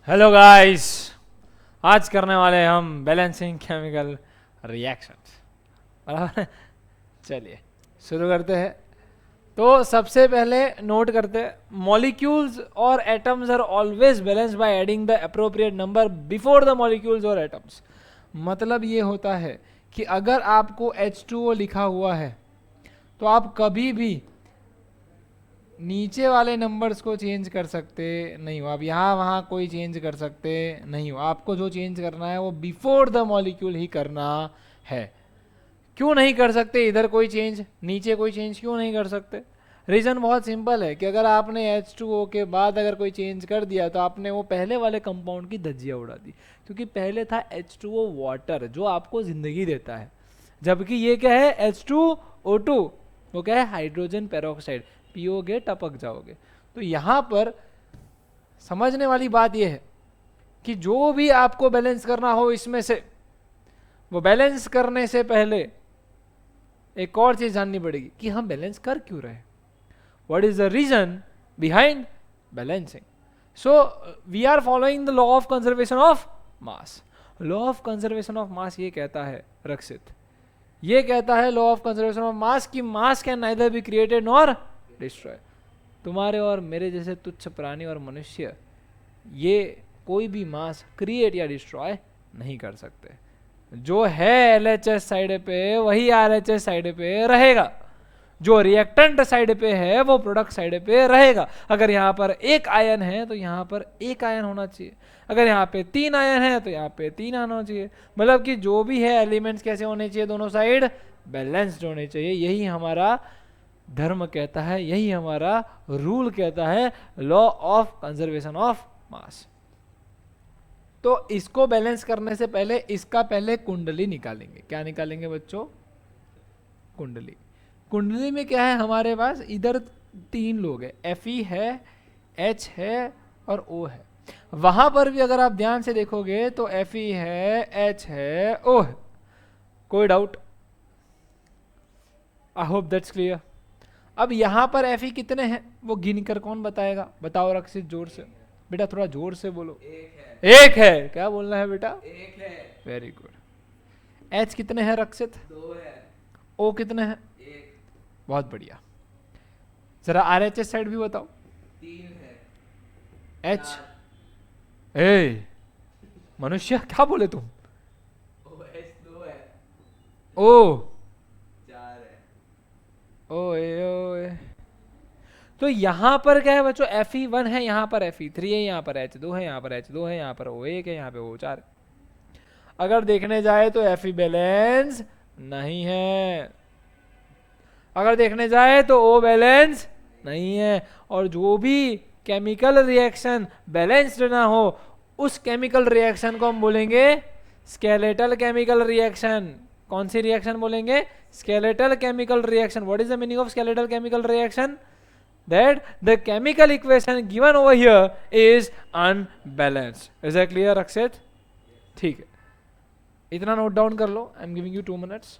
Hello guys. आज करने वाले हैं हम बैलेंसिंग केमिकल रिएक्शंस। बराबर है? चलिए शुरू करते हैं। तो सबसे पहले नोट करते हैं, मॉलिक्यूल्स और atoms are always balanced by adding the appropriate number before the molecules और एटम्स। मतलब ये होता है कि अगर आपको H2O लिखा हुआ है तो आप कभी भी नीचे वाले नंबर्स को चेंज कर सकते नहीं हो। आप यहाँ वहाँ कोई चेंज कर सकते नहीं हो। आपको जो चेंज करना है वो बिफोर द मॉलिक्यूल ही करना है। क्यों नहीं कर सकते इधर कोई चेंज, नीचे कोई चेंज क्यों नहीं कर सकते? रीज़न बहुत सिंपल है कि अगर आपने H2O के बाद अगर कोई चेंज कर दिया तो आपने वो पहले वाले कंपाउंड की धज्जियाँ उड़ा दी। क्योंकि पहले था H2O वाटर जो आपको ज़िंदगी देता है, जबकि ये क्या है H2O2, वो क्या है हाइड्रोजन पेरोक्साइड। पियोगे टपक जाओगे। तो यहाँ पर समझने वाली बात यह है कि जो भी आपको बैलेंस करना हो इसमें से, वो बैलेंस करने से पहले एक और चीज जाननी पड़ेगी कि हम बैलेंस कर क्यों रहे, what is the reason behind balancing. So we are following the law of conservation of mass. Law of conservation of mass ये कहता है, रक्षित, ये कहता है law of conservation of mass कि mass can neither be created nor destroy. तुम्हारे और मेरे जैसे तुच्छ प्राणी और मनुष्य ये कोई भी मास क्रिएट या डिस्ट्रॉय नहीं कर सकते। जो है एलएचएस साइड पे वही आरएचएस साइड पे रहेगा, जो रिएक्टेंट साइड पे है वो प्रोडक्ट साइड पे रहेगा। अगर यहाँ पर एक आयन है तो यहाँ पर एक आयन होना चाहिए, अगर यहाँ पे 3 आयन है तो यहाँ पे 3 आयन होना चाहिए। मतलब कि जो भी है एलिमेंट्स कैसे होने चाहिए, दोनों साइड बैलेंस्ड होने चाहिए। यही हमारा धर्म कहता है, यही हमारा रूल कहता है, लॉ ऑफ कंजर्वेशन ऑफ मास। तो इसको बैलेंस करने से पहले इसका पहले कुंडली निकालेंगे। क्या निकालेंगे बच्चों? कुंडली। कुंडली में क्या है हमारे पास, इधर 3 लोग हैं, Fe है, H है और O है। वहां पर भी अगर आप ध्यान से देखोगे तो Fe है, H है, O है। कोई doubt? I hope that's clear. अब यहां पर Fe कितने हैं वो गिनकर कौन बताएगा? बताओ रक्षित, जोर से बेटा, थोड़ा जोर से बोलो। एक है। क्या बोलना है बेटा? एक है। Very good. H कितने हैं रक्षित? 2 है। O कितने हैं? 1। बहुत बढ़िया। जरा RHS साइड भी बताओ। 3 है। H? ए मनुष्य क्या बोले तुम? OH 2 है। O 4 है। ओए ओए। तो यहां पर क्या है बच्चों, Fe1 है, यहां पर Fe3 है, यहां पर H2 है, यहां पर H2 है, यहां पर O1 है, यहां पे O4 है। अगर देखने जाए तो Fe बैलेंस नहीं है, अगर देखने जाए तो O बैलेंस नहीं है। और जो भी केमिकल रिएक्शन बैलेंस्ड ना हो उस केमिकल रिएक्शन को हम बोलेंगे स्केलेटल केमिकल रिएक्शन। कौन सी रिएक्शन बोलेंगे? Skeletal chemical reaction. What is the meaning of skeletal chemical reaction? That the chemical equation given over here is unbalanced. Is that clear Akshit? ठीक है, इतना नोट डाउन कर लो। I am giving you 2 minutes.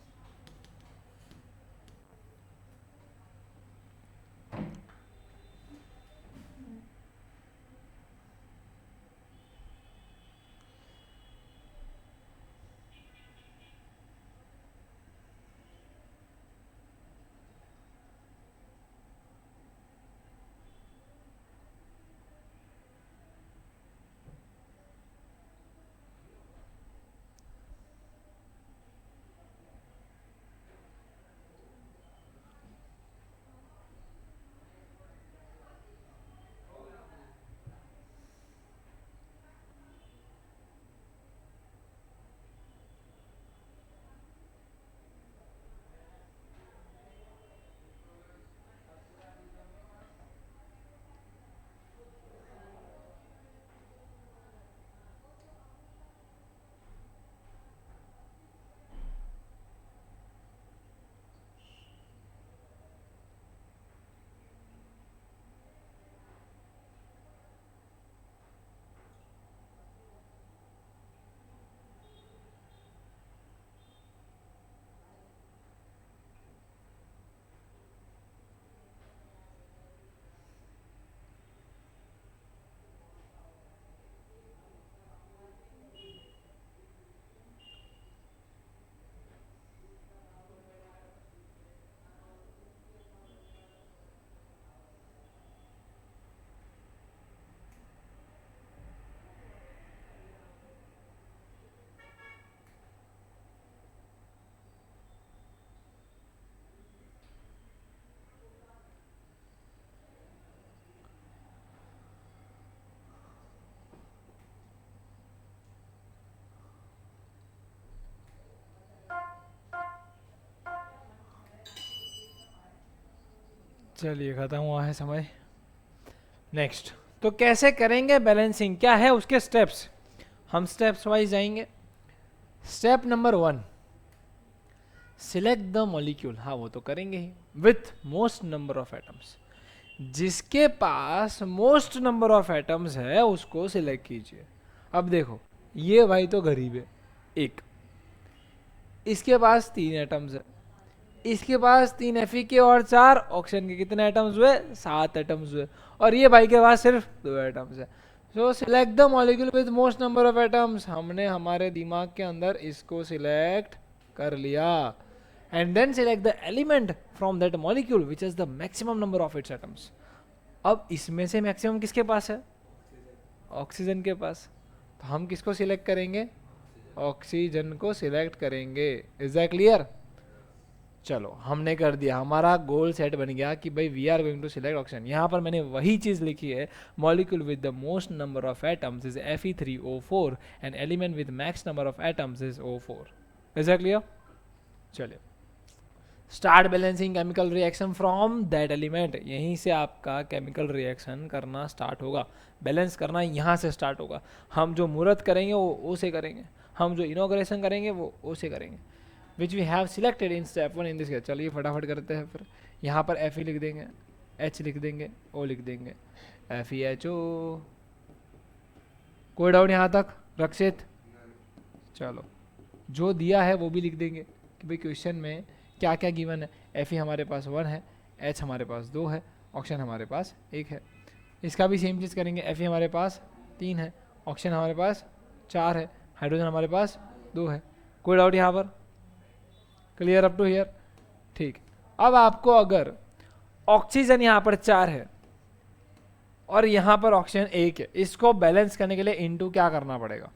चलिए खत्म हुआ है समय। नेक्स्ट, तो कैसे करेंगे बैलेंसिंग, क्या है उसके स्टेप्स, हम स्टेप्स वाइज जाएंगे। Step number 1, select the molecule, हाँ वो तो करेंगे ही, with most number of atoms. जिसके पास मोस्ट नंबर ऑफ एटम्स है उसको सिलेक्ट कीजिए। अब देखो ये भाई तो गरीब है, एक, इसके पास 3 एटम्स है, इसके पास 3 Fe के और 4 ऑक्सीजन के, कितने एटम्स हुए, 7 एटम्स हुए, और ये भाई के पास सिर्फ 2 एटम्स है। So select the molecule with most number of atoms, हमने हमारे दिमाग के अंदर इसको सिलेक्ट कर लिया। And then select the element from that molecule which is the maximum number of its atoms. अब इसमें से मैक्सिमम किसके पास है, ऑक्सीजन के पास, तो हम किसको सिलेक्ट करेंगे, ऑक्सीजन को सिलेक्ट करेंगे। Is that clear? चलो हमने कर दिया, हमारा गोल सेट बन गया कि भाई we are going to select oxygen. यहाँ पर मैंने वही चीज़ लिखी है, molecule with the most number of atoms is Fe3O4 and element with max number of atoms is O4। Is that clear? चलिए, start balancing chemical reaction from that element, यहीं से आपका केमिकल रिएक्शन करना स्टार्ट होगा, balance करना यहाँ से start होगा। हम जो मुहूर्त करेंगे वो ओ से करेंगे, हम जो इनॉग्रेशन करेंगे वो ओ से करेंगे, which we have selected in step 1 in this case. चलिए फटाफट करते हैं फिर। यहाँ पर Fe लिख देंगे, H लिख देंगे, O लिख देंगे, FeHO। कोई डाउट यहाँ तक रक्षित? चलो जो दिया है वो भी लिख देंगे कि भाई क्वेश्चन में क्या क्या गिवन है। Fe हमारे पास 1 है, H हमारे पास 2 है, ऑक्सीजन हमारे पास 1 है। इसका भी सेम चीज़ करेंगे, Fe हमारे पास 3 है, ऑक्सीजन हमारे पास 4 है, हाइड्रोजन हमारे पास 2 है। कोई डाउट यहाँ पर? Clear up to here? ठीक। अब आपको अगर ऑक्सीजन यहाँ पर 4 है और यहाँ पर ऑक्सीजन 1 है, इसको बैलेंस करने के लिए इनटू क्या करना पड़ेगा?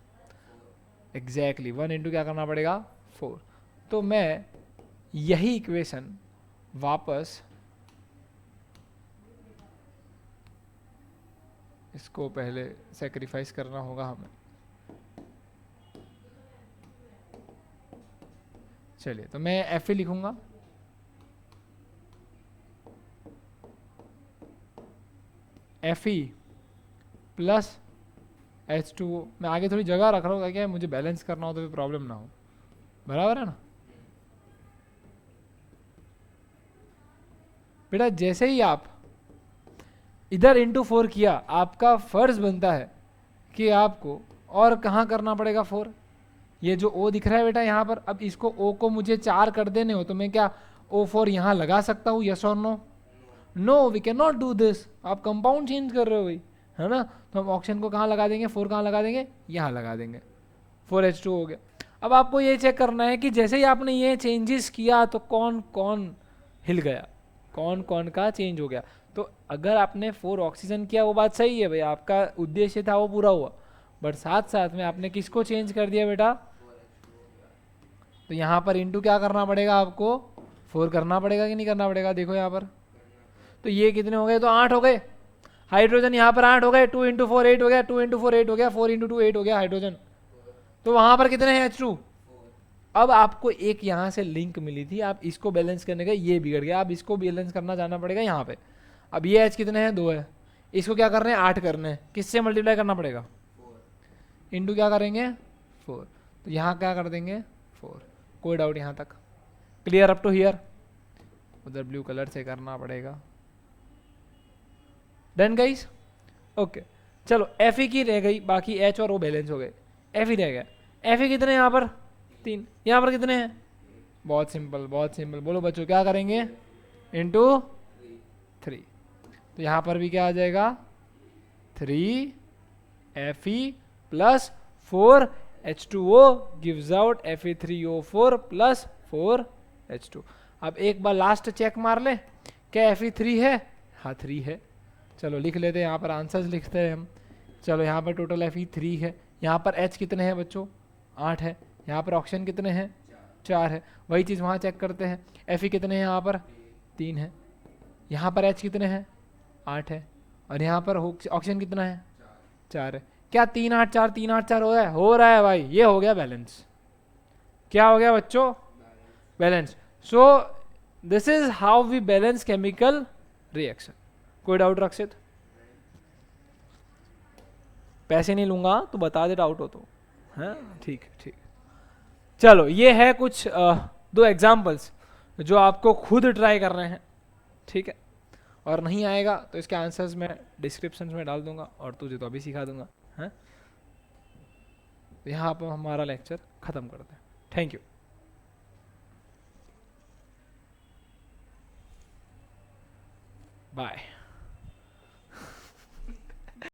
एग्जैक्टली 1 इंटू क्या करना पड़ेगा? 4। तो मैं यही इक्वेशन वापस इसको पहले सेक्रीफाइस करना होगा हमें। चलिए तो मैं Fe लिखूंगा, Fe प्लस H2O। मैं आगे थोड़ी जगह रख रहा हूँ क्या, मुझे बैलेंस करना हो तो भी प्रॉब्लम ना हो, बराबर है ना बेटा? जैसे ही आप इधर इंटू 4 किया, आपका फर्ज बनता है कि आपको और कहाँ करना पड़ेगा 4। ये जो O दिख रहा है बेटा यहाँ पर, अब इसको O को मुझे 4 कर देने हो तो मैं क्या O4 यहाँ लगा सकता हूँ? यस और no? No, we can not do this. आप कंपाउंड चेंज कर रहे हो भाई, है ना? तो हम ऑक्सीजन को कहाँ लगा देंगे, 4 कहाँ लगा देंगे, यहाँ लगा देंगे, 4H2 हो गया। अब आपको ये चेक करना है कि जैसे ही आपने ये चेंजेस किया तो कौन कौन हिल गया, कौन कौन का चेंज हो गया। तो अगर आपने 4 ऑक्सीजन किया वो बात सही है भाई, आपका उद्देश्य था वो पूरा हुआ, बट साथ साथ में आपने किसको चेंज कर दिया बेटा? तो यहाँ पर इंटू क्या करना पड़ेगा आपको? 4 करना पड़ेगा कि नहीं करना पड़ेगा? देखो यहाँ पर, तो ये कितने हो गए? तो 8 हो गए। हाइड्रोजन यहाँ पर 8 हो गए, 2 इंटू 4 8 हो गया, 2 इंटू 4 8 हो गया, 4 इंटू 2 8 हो गया हाइड्रोजन। तो वहाँ पर कितने हैं? H2। अब आपको एक यहाँ से लिंक मिली थी, आप इसको बैलेंस करने का, ये बिगड़ गया, आप इसको बैलेंस करना जाना पड़ेगा यहाँ पे। अब ये H कितने हैं? 2 है, इसको क्या करने हैं? 8 करने हैं। किससे मल्टीप्लाई करना पड़ेगा? इंटू क्या करेंगे? 4। तो यहाँ क्या कर देंगे? 4। कोई डाउट यहाँ तक? Clear up to here? उधर ब्लू कलर से करना पड़ेगा। Done guys? ओके चलो, Fe की रह गई, बाकी H और O बैलेंस हो गए, Fe रह गया। Fe कितने यहाँ पर? 3। यहाँ पर कितने हैं? बहुत सिंपल, बहुत सिंपल। बोलो बच्चों क्या करेंगे? इंटू 3। तो यहाँ पर भी क्या आ जाएगा? 3 Fe plus 4 H2O gives out Fe3O4 plus 4 H2। अब एक बार लास्ट चेक मार ले, क्या Fe 3 है? हाँ 3 है। चलो लिख लेते हैं, यहाँ पर आंसर्स लिखते हैं हम। चलो यहाँ पर टोटल Fe 3 है, यहाँ पर H कितने हैं बच्चों? 8 है, यहाँ पर ऑक्सीजन कितने हैं? 4 है। वही चीज़ वहाँ चेक करते हैं, Fe कितने हैं? यहाँ पर 3 है, यहाँ पर H कितने हैं? 8 है, और यहाँ पर ऑक्सीजन कितना है? 4 है। क्या 3 8 4 3 8 4 हो रहा है? हो रहा है भाई, ये हो गया बैलेंस। क्या हो गया बच्चों? Balance. So this is how we balance chemical reaction. कोई डाउट रक्षित? पैसे नहीं लूंगा तो बता दे डाउट हो तो। हाँ ठीक है ठीक। चलो ये है कुछ दो एग्जाम्पल्स जो आपको खुद ट्राई करने हैं, ठीक है। और नहीं आएगा तो इसके आंसर्स मैं डिस्क्रिप्शन में डाल दूंगा और तुझे तो अभी सिखा दूंगा। हाँ तो यहाँ पर हमारा लेक्चर खत्म करते हैं। Thank you. बाय।